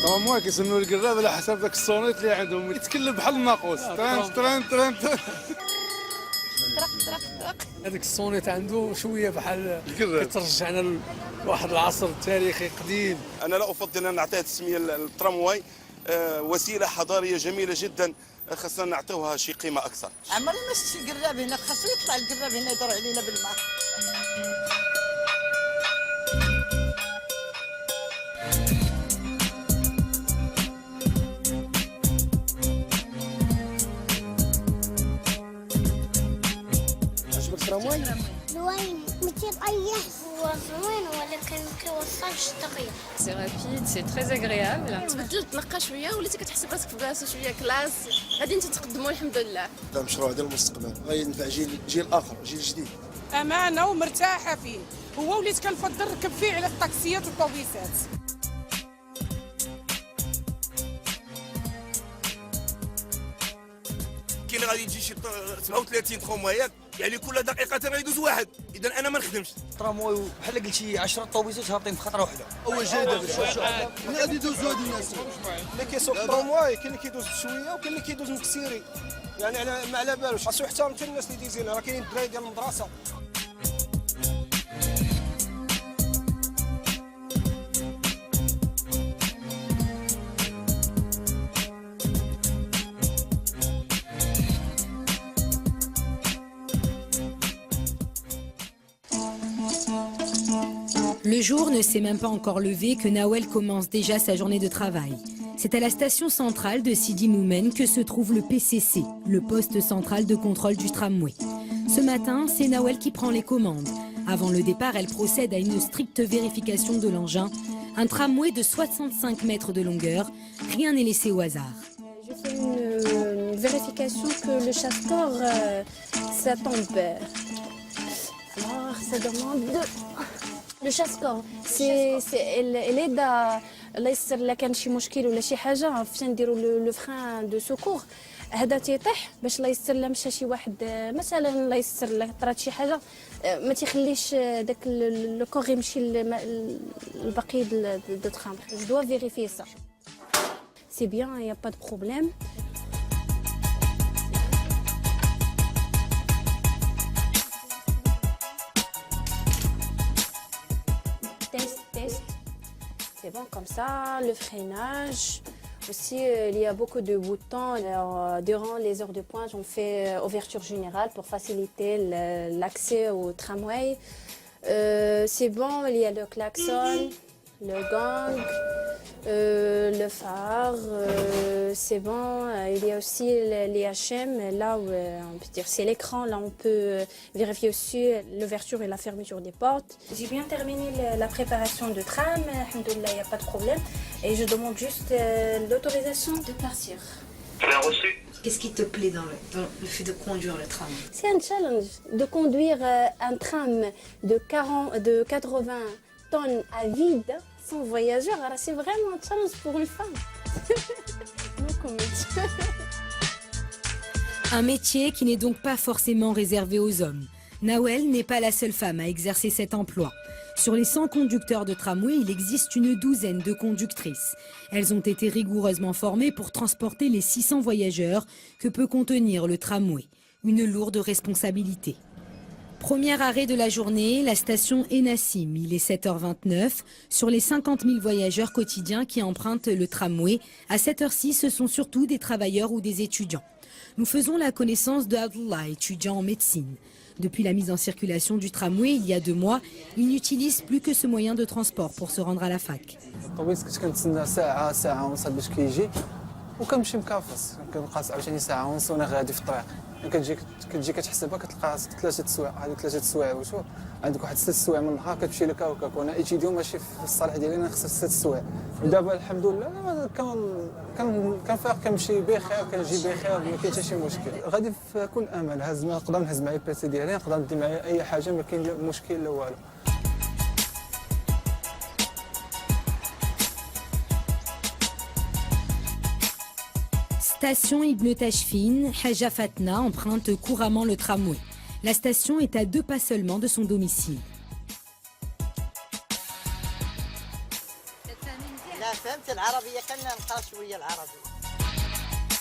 ترامواي كيسميوه القراب على حسب ذاك الصونيت اللي عندهم يتكلم بحال الناقوس تران تران تران هذاك الصونيت عنده شويه بحال كترجعنا لواحد العصر تاريخي قديم. انا لا افضل ان نعطيها تسميه الترامواي، وسيله حضاريه جميله جدا، خاصنا نعطيوها شي قيمه اكثر. عمري ما شفت القراب هنا، خاصو يطلع القراب هنا يدور علينا بالماء. عجبك الترامواي؟ زوين ما تيطيحش، هو زوين ولكن ما كيوصلش التغيير. سي رابيد، سي تري اغريابل. تبدل تنقى شويه وليتي كتحس براسك في بلاصه شويه كلاس، غادي تتقدموا الحمد لله. هذا مشروع ديال المستقبل غينفع جيل اخر، جيل جديد. امانه ومرتاحه فيه، هو وليت كنفضل نركب فيه على الطاكسيات والطوبيسات. كاين اللي غادي يجي شي 37 تراموايات، يعني كل دقيقتين غيدوز واحد، اذا انا ما نخدمش. الترامواي بحال قلتي 10 طوبيسات هابطين في خطره واحده. اول جاي دابا غادي يدوزوا هاد الناس اللي كيسوق الترامواي، كاين اللي كيدوز بشويه وكاين اللي كيدوز مكسيري، يعني ما على بالوش، خاصو يحترم حتى الناس اللي دايزين، راه كاينين الدراري ديال المدرسه. Le jour ne s'est même pas encore levé que Nawel commence déjà sa journée de travail. C'est à la station centrale de Sidi Moumen que se trouve le PCC, le poste central de contrôle du tramway. Ce matin, c'est Nawel qui prend les commandes. Avant le départ, elle procède à une stricte vérification de l'engin. Un tramway de 65 mètres de longueur, rien n'est laissé au hasard. Je fais une vérification que le chasse-corps, ça tombe. Alors, ça demande... لو شاسكور الا الله يسر لا كان شي مشكل ولا شي حاجه فاش نديروا لو فران دو سوكور هذا تيطيح باش الله يسر لا مشى شي واحد مثلا الله يسر لا طرات شي حاجه ما تيخليش داك لو كور يمشي الباقي دو ترام. جو دوا فيريفي سا سي بيان يا با دو بروبليم. C'est bon comme ça, le freinage. Aussi, il y a beaucoup de boutons. Alors, durant les heures de pointe, on fait ouverture générale pour faciliter l'accès au tramway. C'est bon, il y a le klaxon, le gang, le phare. C'est bon, il y a aussi les HM. Là, où, on peut dire, c'est l'écran. Là, on peut vérifier aussi l'ouverture et la fermeture des portes. J'ai bien terminé la préparation de tram. Alhamdoulilah, il n'y a pas de problème. Et je demande juste l'autorisation de partir. Bien reçu. Qu'est-ce qui te plaît dans le fait de conduire le tram? C'est un challenge de conduire un tram de 80 tonnes à vide sans voyageur. Alors, c'est vraiment un challenge pour une femme. Un métier qui n'est donc pas forcément réservé aux hommes. Nawel n'est pas la seule femme à exercer cet emploi. Sur les 100 conducteurs de tramway, il existe une douzaine de conductrices. Elles ont été rigoureusement formées pour transporter les 600 voyageurs que peut contenir le tramway. Une lourde responsabilité. Premier arrêt de la journée, la station Enassim. Il est 7h29. Sur les 50 000 voyageurs quotidiens qui empruntent le tramway, à cette heure-ci, ce sont surtout des travailleurs ou des étudiants. Nous faisons la connaissance de Abdullah, étudiant en médecine. Depuis la mise en circulation du tramway, il y a 2 mois, il n'utilise plus que ce moyen de transport pour se rendre à la fac. وكنمشي مكافص كنبقى 27 ساعه ونص وانا غادي في الطريق. كتجي كتحسبها كتلقى 3 سوايع. هذه 3 سوايع وشو عندك واحد 6 سوايع من النهار كتمشي لك هكاك. وانا ايتيديو ماشي في الصالح ديالي انا خصها 6 سوايع. ودابا الحمد لله كنفيق كنمشي بخير كنجي بخير ما كاين حتى شي مشكل. غادي في كل امل نقدر نهز معايا البيسي ديالي نقدر ندي معايا اي حاجه ما كاين مشكل لا والو. Station Ibn Tachfin, Haja Fatna emprunte couramment le tramway. La station est à 2 pas seulement de son domicile. فهمت العربيه كنقرا شويه العربي.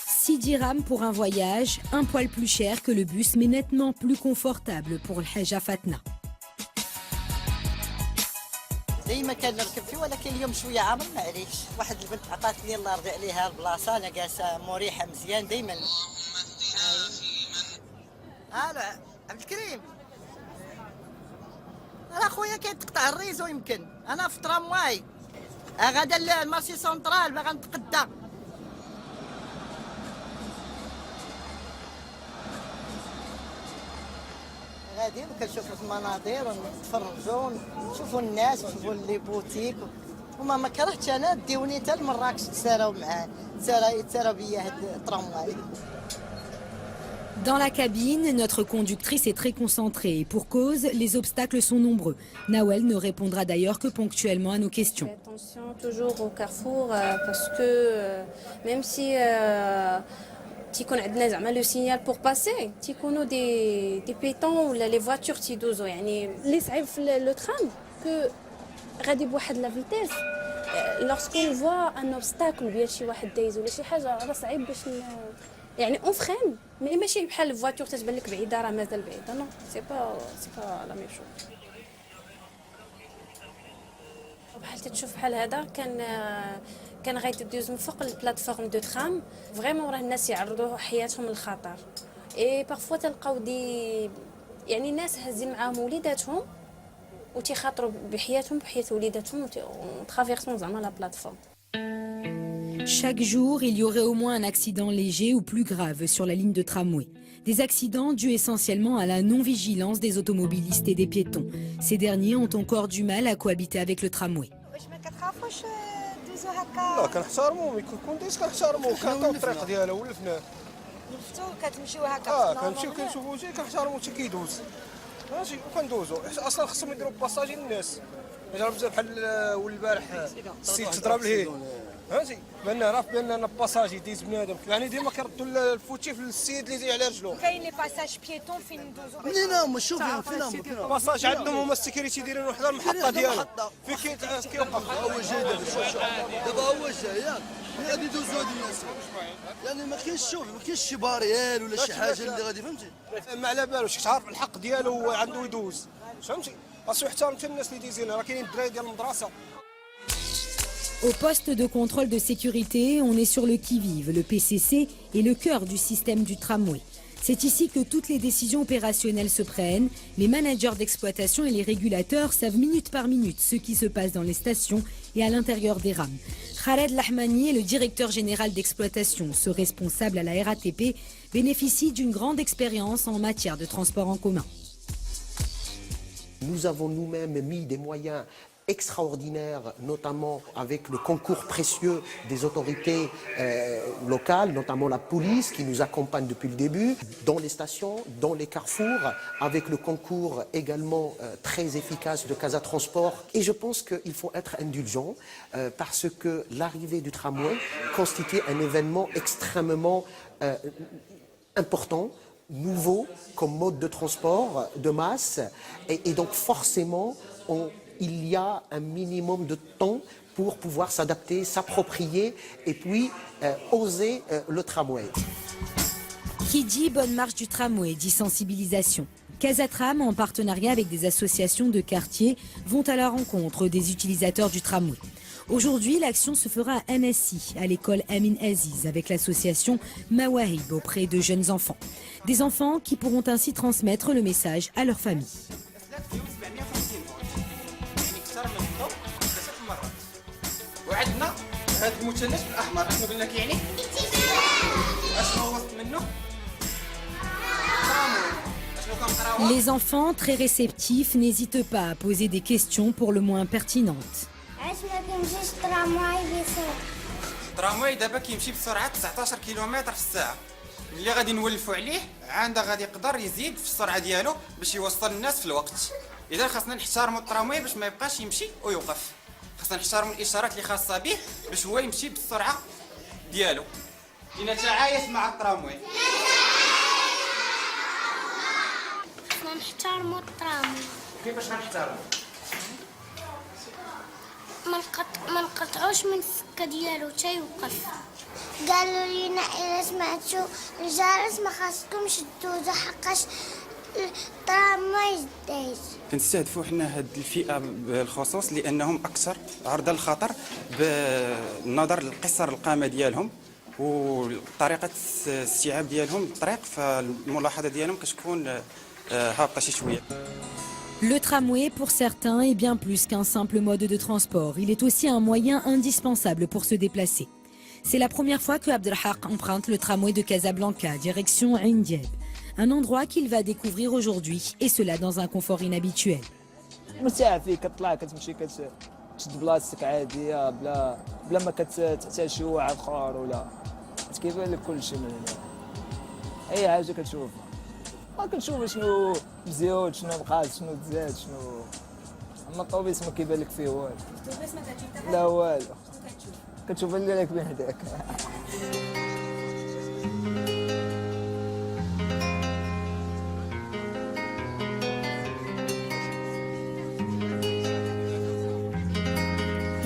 6 dirhams pour un voyage, un poil plus cher que le bus, mais nettement plus confortable pour le Haja Fatna. ديما كنركب فيه ولكن اليوم شويه عامر معليش. واحد البنت عطاتني الله يرضي عليها البلاصه انا جالسه مريحه مزيان ديما. الو عبد الكريم. راه خويا كيتقطع الريزو يمكن. انا في ترامواي. غادا المارشي سونطرال باغا نتقدى. غاديين وكنشوفوا المناظر ونتفرجوا ونشوفوا الناس ونشوفوا لي بوتيك وما ما كرهتش انا ديوني حتى لمراكش تساراو معاه تساراو بيا هاد الترامواي. Dans la cabine, notre conductrice est très concentrée et pour cause, les obstacles sont nombreux. Nawel ne répondra d'ailleurs que ponctuellement à nos questions. Attention toujours au carrefour parce que même si تيكون عندنا زعما لو سينيال بور باسي تيكونوا دي بيتون ولا لي فواتور تيدوزو يعني اللي صعيب في لو ترام كو غادي بواحد لا فيتيس لورسكون فوا ان اوبستاكل ديال شي واحد دايز ولا شي حاجه راه صعيب باش يعني اون فرين مي ماشي بحال الفواتور تتبان لك بعيده راه مازال بعيده نو سي با لا ميم شوز. بحال تتشوف بحال هذا كان غيتدوز من فوق البلاتفورم دو ترام فريمون راه الناس يعرضوا حياتهم للخطر اي بارفوا تلقاو يعني ناس هازين معاهم وليداتهم وتيخاطروا بحياتهم بحياه وليداتهم وترافيرسون زعما لا بلاتفورم. Chaque jour, il y aurait au moins un accident léger ou plus grave sur la ligne de tramway. Des accidents dus essentiellement à la non-vigilance des automobilistes et des piétons. Ces derniers ont encore du mal à cohabiter avec le tramway. لا كنحترمو ملي كون دايز كنحترمو كنعطيو الطريق ديالو ولفناه. لفتو كتمشيو هكا. كنمشيو كنشوفو شي كنحترمو حتى كيدوز. ماشي وكندوزو اصلا خصهم يديروا باساجي للناس. جرب بزاف بحال والبارح السيد تضرب ليه. فهمتي بان باساجي ديز بنادم يعني ديما كيردوا الفوتيف للسيد اللي زي على رجلو. كاين لي باساج بيتون فين ندوزو. منين هما شوفوا فين هما باساج عندهم هما السيكوريتي دايرين وحده المحطه ديالو فين كيوقف. هو جاي دابا هو جاي ياك غادي يدوزوا هاد الناس يعني ما كاينش شوف ما كاينش شي باريال ولا شي حاجه اللي غادي فهمتي ما على بالوش تعرف الحق ديالو عنده يدوز فهمتي خاصو يحترم حتى الناس اللي دايزين راه كاينين الدراري ديال المدرسه. Au poste de contrôle de sécurité, on est sur le qui-vive. Le PCC est le cœur du système du tramway. C'est ici que toutes les décisions opérationnelles se prennent. Les managers d'exploitation et les régulateurs savent minute par minute ce qui se passe dans les stations et à l'intérieur des rames. Khaled Lahmani est le directeur général d'exploitation. Ce responsable à la RATP bénéficie d'une grande expérience en matière de transport en commun. Nous avons nous-mêmes mis des moyens extraordinaire, notamment avec le concours précieux des autorités locales, notamment la police qui nous accompagne depuis le début, dans les stations, dans les carrefours, avec le concours également très efficace de Casa Transport. Et je pense qu'il faut être indulgent parce que l'arrivée du tramway constitue un événement extrêmement important, nouveau comme mode de transport de masse. Et donc forcément, il y a un minimum de temps pour pouvoir s'adapter, s'approprier et puis oser le tramway. Qui dit bonne marche du tramway dit sensibilisation. Casatram, en partenariat avec des associations de quartier, vont à la rencontre des utilisateurs du tramway. Aujourd'hui, l'action se fera à MSI, à l'école Amin Aziz, avec l'association Mawahib auprès de jeunes enfants. Des enfants qui pourront ainsi transmettre le message à leur famille. وعندنا هذا المثلث الاحمر اشنو قلنا كيعني اشنو وسط منه Les enfants, très réceptifs, n'hésitent pas à poser des questions pour le moins pertinentes. الترامواي دابا كيمشي بسرعه 19 كيلومتر في الساعه. اللي غادي نولفوا عليه عنده غادي يقدر يزيد في السرعه ديالو باش يوصل الناس في الوقت. اذا خاصنا نحترموا الترامواي باش ما يبقاش يمشي ويوقف. خاصنا نحترموا الاشارات اللي خاصه به باش هو يمشي بالسرعه ديالو. لنتعايش مع الترامواي. خاصنا نحترموا الترامواي. كيفاش غنحترموا؟ ما نقطعوش من السكه ديالو حتى يوقف. قالوا لينا الا سمعتوا الجرس ما خاصكمش تدوزوا حقاش الطرام ما يزدايش. كنستهدفوا حنا هاد الفئه بالخصوص لانهم اكثر عرضه للخطر بالنظر لقصر القامه ديالهم وطريقه الاستيعاب ديالهم الطريق، فالملاحظه ديالهم كتكون هابطه شي شويه. Le tramway, pour certains, est bien plus qu'un simple mode de transport. Il est aussi un moyen indispensable pour se déplacer. C'est la première fois que Abdelhak emprunte le tramway de Casablanca, direction Ain Dieb. Un endroit qu'il va découvrir aujourd'hui, et cela dans un confort inhabituel. مرتاح فيه، كتطلع كتمشي كتشد بلاصتك عاديه بلا ما كتحتاج شي واحد اخر ولا كيبان لك كل شيء من هنا. اي حاجه كتشوفها كنشوف شنو مزيود شنو نقاص شنو تزاد شنو. اما الطوبيس ما كيبان لك فيه والو. لا والو، كتشوف اللي لك بين هداك.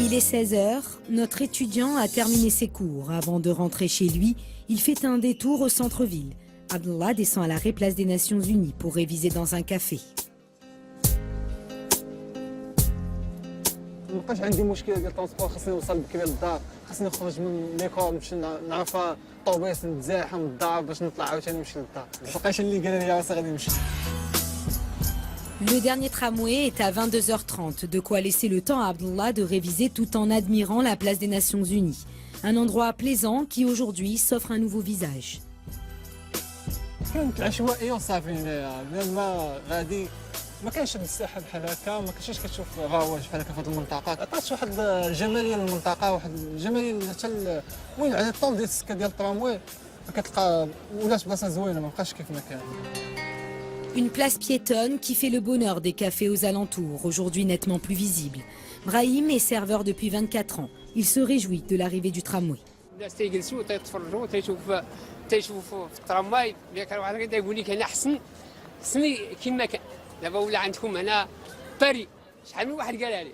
Il est 16h, notre étudiant a terminé ses cours. Avant de rentrer chez lui, il fait un détour au centre-ville. Abdullah descend à l'arrêt Place des Nations Unies pour réviser dans un café. مابقاش عندي مشكله ديال الترونسبور، خاصني نوصل بكري للدار، خاصني نخرج من ليكول نمشي نعرف الطوبيس نتزاحم للدار باش نطلع عاوتاني نمشي للدار. مابقاش اللي قال لي راسي غادي نمشي. Le dernier tramway est à 22h30, de quoi laisser le temps à Abdullah de réviser tout en admirant la place des Nations Unies. Un endroit plaisant qui aujourd'hui s'offre un nouveau visage. كانت العشوائيه وصافي هنايا، لان ما غادي ما كاينش هاد الساحه بحال هكا، ما كنتش كتشوف غواش بحال هكا في هاد المنطقه. عطات واحد الجماليه للمنطقه، واحد الجماليه حتى المهم على الطول ديال السكه ديال التراموي كتلقى ولات بلاصه زوينه، ما بقاش كيف ما كان. Une place piétonne qui fait le bonheur des cafés aux alentours, aujourd'hui nettement plus visible. Brahim est serveur depuis 24 ans. Il se réjouit de l'arrivée du tramway. الناس تيجلسوا تيتفرجوا تيشوفوا في الترامواي، اللي كان واحد كيقول لك هنا حسن كما كان. دابا ولا عندكم هنا باري، شحال من واحد قالها لي.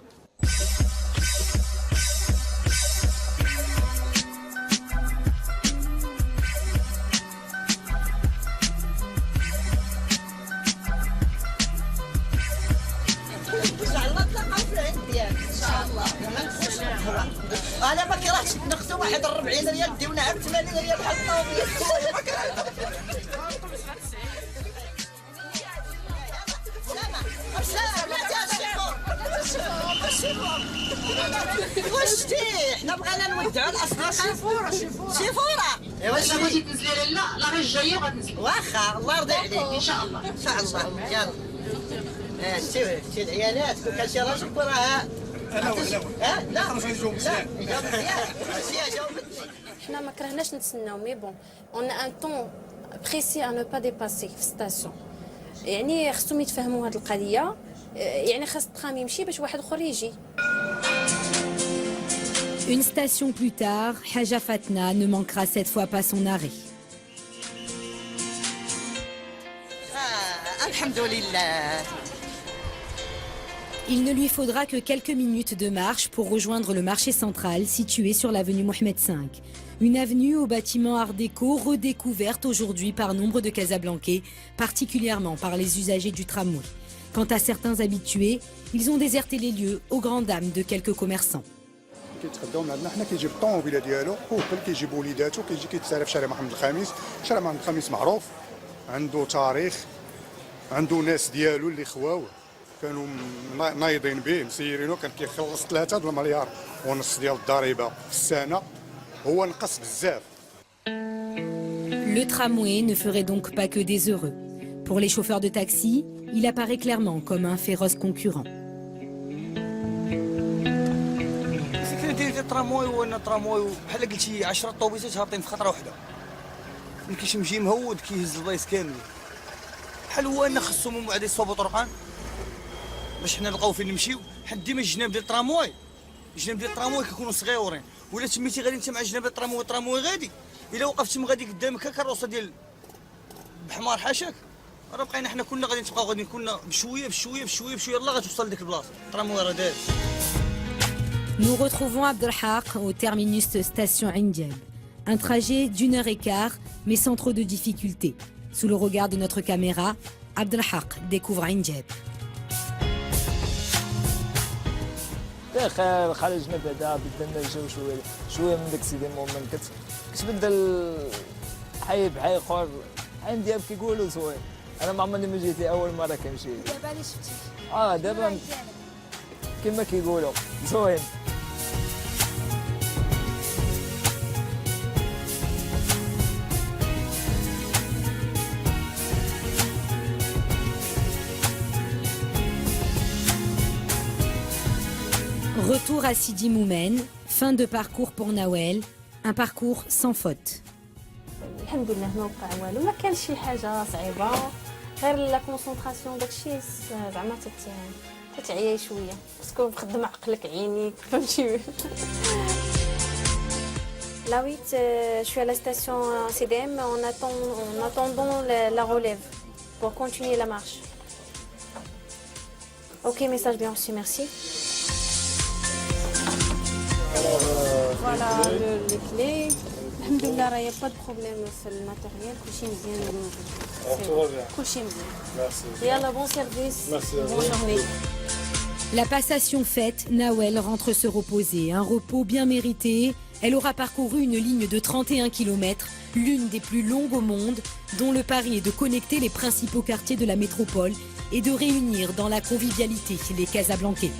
انا ما كرهتش ناخذ واحد 40 ريال ديونا ب 80 ريال بحال الطوبيس. واش حنا بغينا نودعوا الاصدقاء. شيفوره ايوا شي بغيتي تنزلي لا غير الجايه غتنزلي. واخا الله يرضي عليك ان شاء الله ان شاء الله. يلا شتي العيالات كون كان شي راجل راه لا حنا ما كرهناش نتسناو مي بون اون ان طون بريسي ا نو با ديباسي في ستاسيون. يعني خصهم يتفهموا هذه القضيه، يعني خاص الترام يمشي باش واحد اخر يجي. Une station plus tard, Haja Fatna ne manquera cette fois pas son arrêt. الحمد لله. Il ne lui faudra que quelques minutes de marche pour rejoindre le marché central situé sur l'avenue Mohamed V. Une avenue aux bâtiments art déco redécouverte aujourd'hui par nombre de Casablancais, particulièrement par les usagers du tramway. Quant à certains habitués, ils ont déserté les lieux aux grandes dames de quelques commerçants. كيتخداو من عندنا حنا كيجيب الطوموبيله ديالو اوبل كيجيب وليداتو كيجي كيتسالى في شارع محمد الخامس. شارع محمد الخامس معروف، عنده تاريخ، عنده ناس ديالو اللي خواوه كانوا نايضين به مسيرينو، كان كيخلص 3 مليار ونص ديال الضريبه في السنه، هو نقص بزاف. Le tramway ne ferait donc pas que des heureux. Pour les chauffeurs de taxi, il apparaît clairement comme un féroce concurrent. التراموي هو ان التراموي بحال قلتي 10 طوبيسات هابطين في خطره واحده، ما كاينش مجي مهود كيهز البلايص كاملين. بحال هو ان خصهم غادي يصوبوا طرقان باش حنا نلقاو فين نمشيو. حنا ديما الجناب ديال التراموي كيكونوا صغيورين، ولا تميتي غادي انت مع جناب التراموي غادي الا وقفت تما غادي قدامك كروسه ديال بحمار حاشاك. راه بقينا حنا كنا غادي نتبقاو غادي كنا بشويه الله غتوصل لديك البلاصه. التراموي راه داز. Nous retrouvons Abdelhak au terminus station Indjeb. Un trajet d'1h15, mais sans trop de difficultés. Sous le regard de notre caméra, Abdelhak découvre Indjeb. بخير خرجنا بعدا بدلنا الجو شويه من داك السيدي المهم كتبدل حي بحي اخر عين ديالك كيقولوا زوين. انا ما عمرني ما جيت لي اول مره كنمشي دابا اللي شفتي دابا كما كيقولوا زوين. Retour à Sidi Moumen, fin de parcours pour Nawel, un parcours sans faute. الحمد لله ما وقع والو ما كانش شي حاجه صعيبه غير لا كونسونطراسيون داكشي زعما تتعيا شويه باسكو مخدم عقلك عينيك فهمتي. Là oui, je suis à la station CDM en attendant la relève pour continuer la marche. Ok, message bien reçu, merci. Voilà les clés. Alhamdoulilah, il n'y a pas de problème sur le matériel. Couchez bien. Couchez bien. Merci. Et à la bon service. Merci. Bonne journée. La passation faite, Nawel rentre se reposer. Un repos bien mérité. Elle aura parcouru une ligne de 31 km, l'une des plus longues au monde, dont le pari est de connecter les principaux quartiers de la métropole et de réunir dans la convivialité les Casablancais.